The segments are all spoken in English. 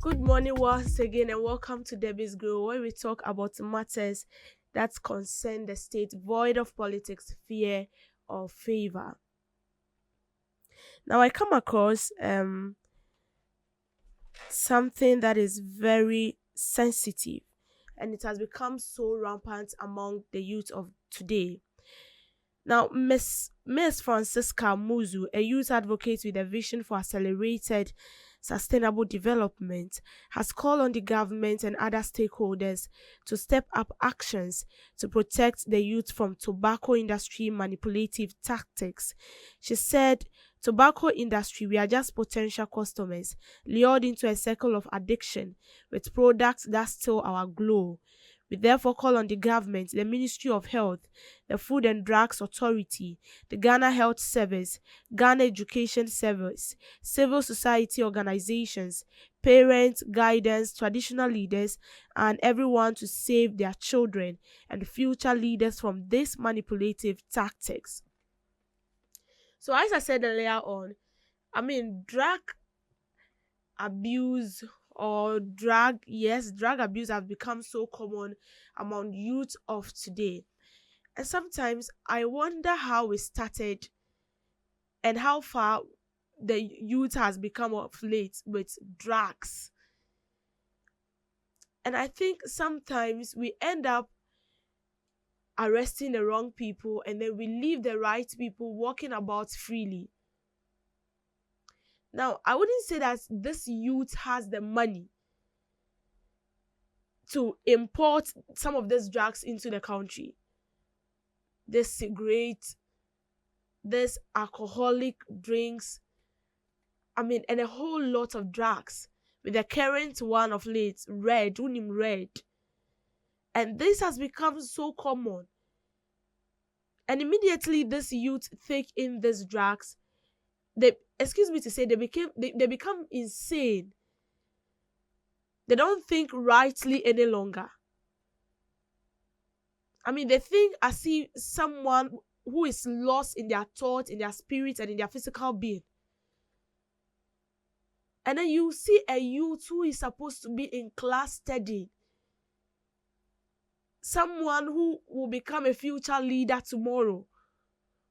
Good morning once again, and welcome to Debbie's Grow, where we talk about matters that concern the state, void of politics, fear, or favor. Now, I come across something that is very sensitive, and it has become so rampant among the youth of today. Now, Miss Francisca Muzu, a youth advocate with a vision for accelerated sustainable development, has called on the government and other stakeholders to step up actions to protect the youth from tobacco industry manipulative tactics. She said, "Tobacco industry, we are just potential customers, lured into a circle of addiction with products that steal our glow. We therefore call on the government, the Ministry of Health, the Food and Drugs Authority, the Ghana Health Service, Ghana Education Service, civil society organizations, parents, guidance, traditional leaders, and everyone to save their children and future leaders from these manipulative tactics." So, as I said earlier on, drug abuse or drug abuse have become so common among youth of today. And sometimes I wonder how we started and how far the youth has become of late with drugs. And I think sometimes we end up arresting the wrong people, and then we leave the right people walking about freely. Now, I wouldn't say that this youth has the money to import some of these drugs into the country. This cigarette, this alcoholic drinks, and a whole lot of drugs. With the current one of late, red. And this has become so common. And immediately this youth take in these drugs, they become insane. They don't think rightly any longer. They think as if someone who is lost in their thoughts, in their spirit, and in their physical being. And then you see a youth who is supposed to be in class studying, someone who will become a future leader tomorrow.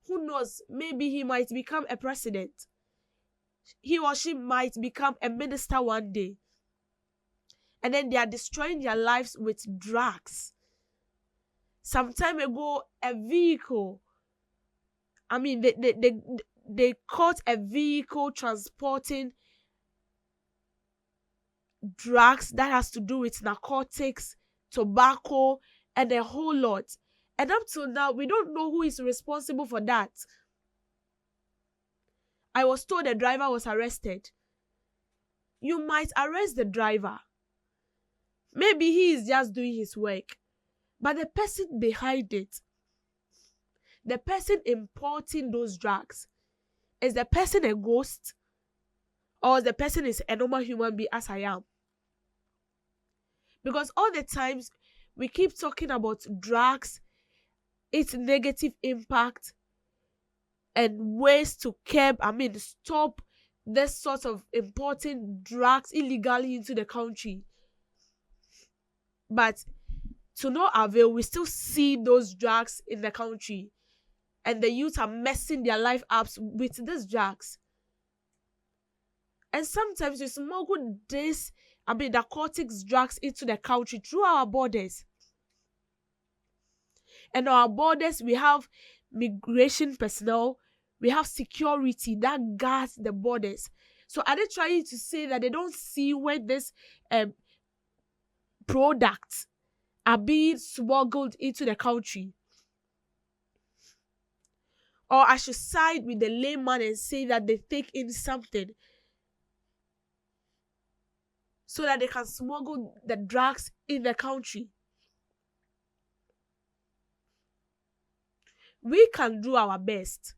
Who knows? Maybe he might become a president. He or she might become a minister one day. And then they are destroying their lives with drugs. Some time ago, a vehicle, they caught a vehicle transporting drugs that has to do with narcotics, tobacco, and a whole lot. And up till now, we don't know who is responsible for that. I was told the driver was arrested. You might arrest the driver. Maybe he is just doing his work. But the person behind it, the person importing those drugs, is the person a ghost? Or the person is a normal human being as I am? Because all the times we keep talking about drugs, its negative impact, and ways to stop this sort of importing drugs illegally into the country. But to no avail, we still see those drugs in the country, and the youth are messing their life up with these drugs. And sometimes we smuggle narcotics drugs into the country through our borders. And on our borders, we have migration personnel, we have security that guards the borders. So are they trying to say that they don't see where this products are being smuggled into the country? Or I should side with the layman and say that they take in something so that they can smuggle the drugs in the country. We can do our best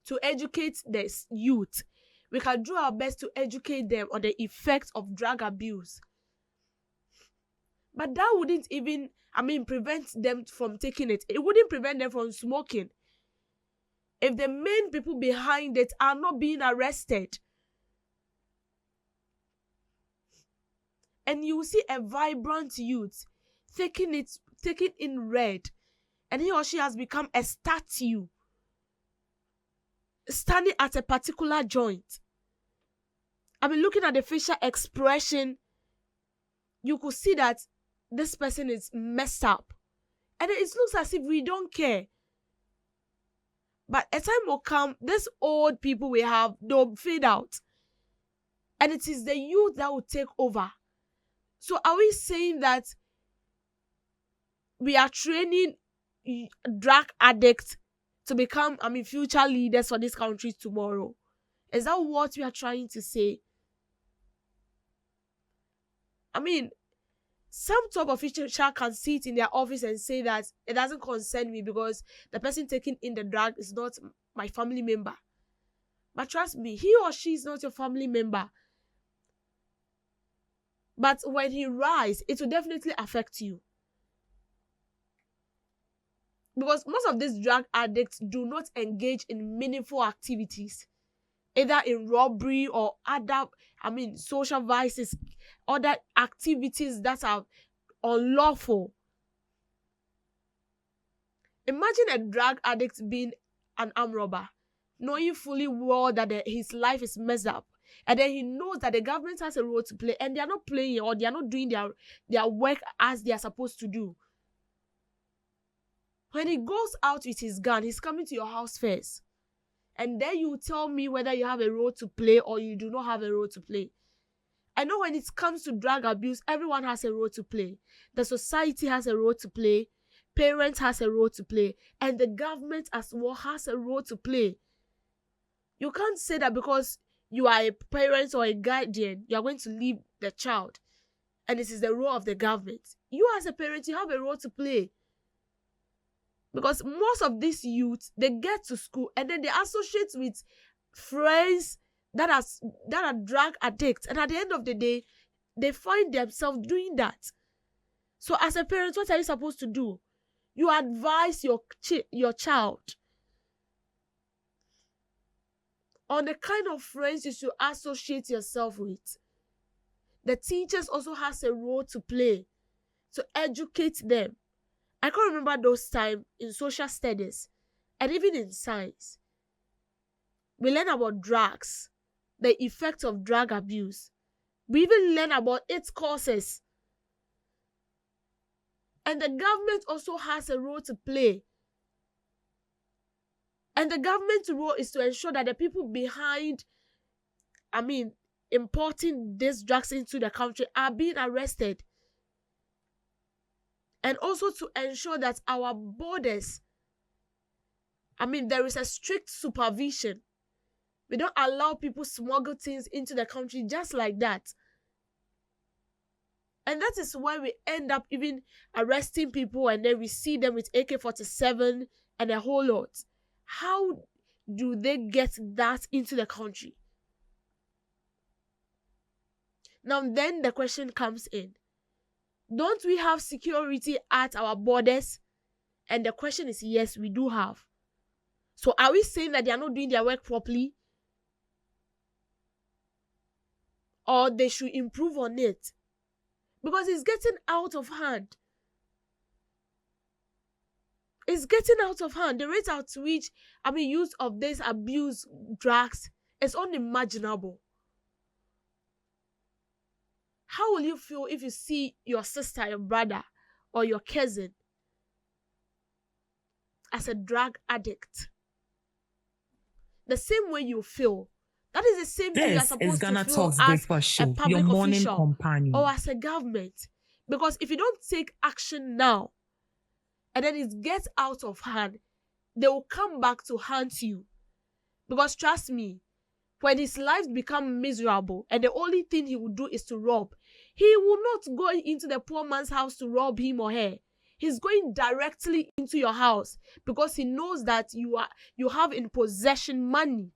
to educate the youth. We can do our best to educate them on the effects of drug abuse. But that wouldn't even, prevent them from taking it. It wouldn't prevent them from smoking. If the main people behind it are not being arrested. and you will see a vibrant youth taking in red, and he or she has become a statue standing at a particular joint. I mean, looking at the facial expression, you could see that this person is messed up. And it looks as if we don't care. But a time will come, these old people we have, they'll fade out. And it is the youth that will take over. So are we saying that we are training drug addicts to become, future leaders for this country tomorrow? Is that what we are trying to say? Some top official can sit in their office and say that it doesn't concern me because the person taking in the drug is not my family member. But trust me, he or she is not your family member. But when he rise, it will definitely affect you. Because most of these drug addicts do not engage in meaningful activities, either in robbery or other, social vices, other activities that are unlawful. Imagine a drug addict being an armed robber, knowing fully well that his life is messed up, and then he knows that the government has a role to play, and they are not playing, or they are not doing their work as they are supposed to do. When he goes out with his gun, he's coming to your house first. And then you tell me whether you have a role to play or you do not have a role to play. I know when it comes to drug abuse, everyone has a role to play. The society has a role to play. Parents has a role to play. And the government as well has a role to play. You can't say that because you are a parent or a guardian, you are going to leave the child. And this is the role of the government. You as a parent, you have a role to play. Because most of these youth, they get to school and then they associate with friends that are drug addicts. And at the end of the day, they find themselves doing that. So as a parent, what are you supposed to do? You advise your child on the kind of friends you should associate yourself with. The teachers also has a role to play to educate them. I can't remember those times in social studies and even in science. We learn about drugs, the effects of drug abuse. We even learn about its causes. And the government also has a role to play. And the government's role is to ensure that the people behind, importing these drugs into the country are being arrested. And also to ensure that our borders, there is a strict supervision. We don't allow people smuggle things into the country just like that. And that is why we end up even arresting people and then we see them with AK-47 and a whole lot. How do they get that into the country? Now then the question comes in. Don't we have security at our borders? And the question is yes, we do have. So are we saying that they are not doing their work properly? Or they should improve on it? Because it's getting out of hand. It's getting out of hand. The rate at which, use of this abuse drugs is unimaginable. How will you feel if you see your sister, your brother, or your cousin as a drug addict? The same way you feel. That is the same thing you're supposed to feel as a public official or as a government. Because if you don't take action now, and then it gets out of hand, they will come back to haunt you. Because trust me, when his life becomes miserable and the only thing he will do is to rob, he will not go into the poor man's house to rob him or her. He's going directly into your house because he knows that you have in possession money.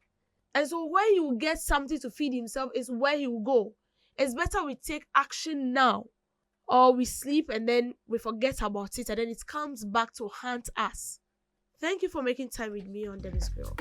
And so where he will get something to feed himself is where he will go. It's better we take action now, or we sleep and then we forget about it and then it comes back to haunt us. Thank you for making time with me on Dennis Girl.